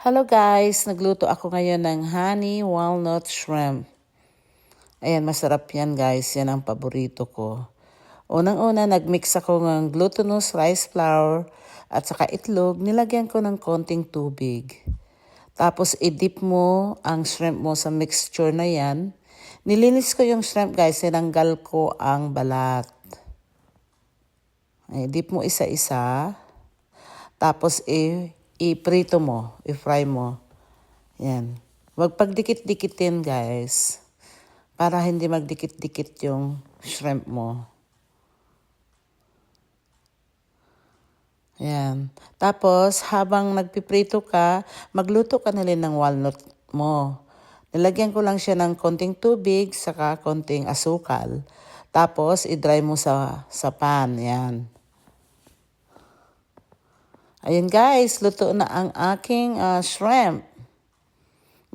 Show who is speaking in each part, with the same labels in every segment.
Speaker 1: Hello guys, nagluto ako ngayon ng honey walnut shrimp. Ayan, masarap yan guys, yan ang paborito ko. Unang-una, nagmix ako ng glutinous rice flour at saka itlog, nilagyan ko ng konting tubig. Tapos i-dip mo ang shrimp mo sa mixture na yan. Nilinis ko yung shrimp guys, sinanggal ko ang balat. I-dip mo isa-isa. Tapos i-prito mo, i-fry mo. Yan. Huwag pagdikit-dikitin guys. Para hindi magdikit-dikit yung shrimp mo. Yan. Tapos habang nagpiprito ka, magluto ka na rin ng walnut mo. Nilagyan ko lang siya ng konting tubig, saka konting asukal. Tapos i-dry mo sa pan. Yan. Ayun guys, luto na ang aking shrimp.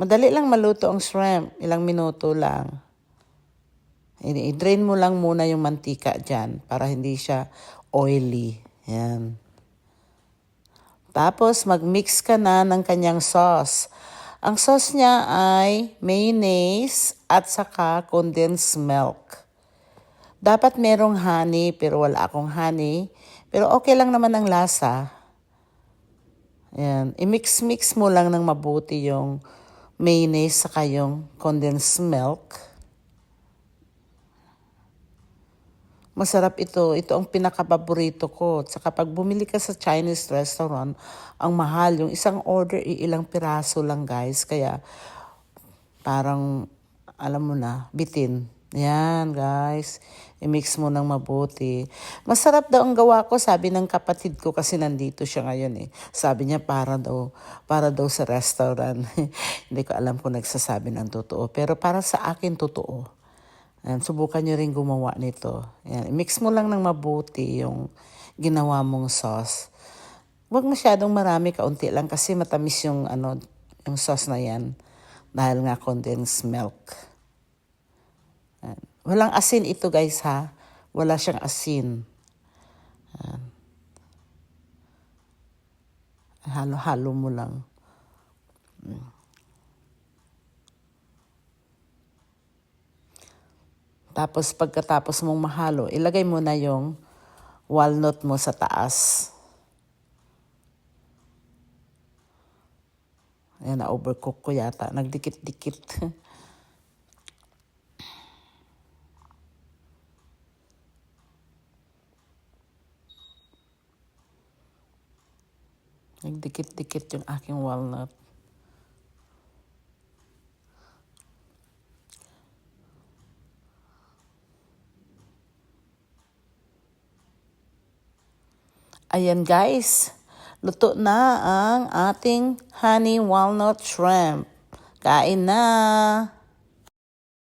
Speaker 1: Madali lang maluto ang shrimp. Ilang minuto lang. I-drain mo lang muna yung mantika dyan para hindi siya oily. Yan. Tapos mag-mix ka na ng kanyang sauce. Ang sauce niya ay mayonnaise at saka condensed milk. Dapat merong honey pero wala akong honey. Pero okay lang naman ang lasa. Yan. I-mix-mix mo lang ng mabuti yung mayonnaise saka yung condensed milk. Masarap ito. Ito ang pinaka-paborito ko. Saka pag bumili ka sa Chinese restaurant, ang mahal. Yung isang order, ilang piraso lang guys. Kaya parang, alam mo na, bitin. Yan guys. I-mix mo ng mabuti. Masarap daw ang gawa ko, sabi ng kapatid ko kasi nandito siya ngayon eh. Sabi niya para daw sa restaurant. Hindi ko alam kung nagsasabi ng totoo. Pero para sa akin totoo. Ayan, subukan nyo rin gumawa nito. Ayan, mix mo lang ng mabuti yung ginawa mong sauce. Huwag masyadong marami, kaunti lang kasi matamis yung, yung sauce na yan. Dahil nga condensed milk. Ayan. Walang asin ito guys ha. Wala siyang asin. Ayan. Halo-halo mo lang. Tapos pagkatapos mong mahalo, ilagay mo na yung walnut mo sa taas. Ayan, na-overcook ko yata. Nagdikit-dikit. Nagdikit-dikit yung aking walnut. Ayan guys, luto na ang ating honey walnut shrimp. Kain na!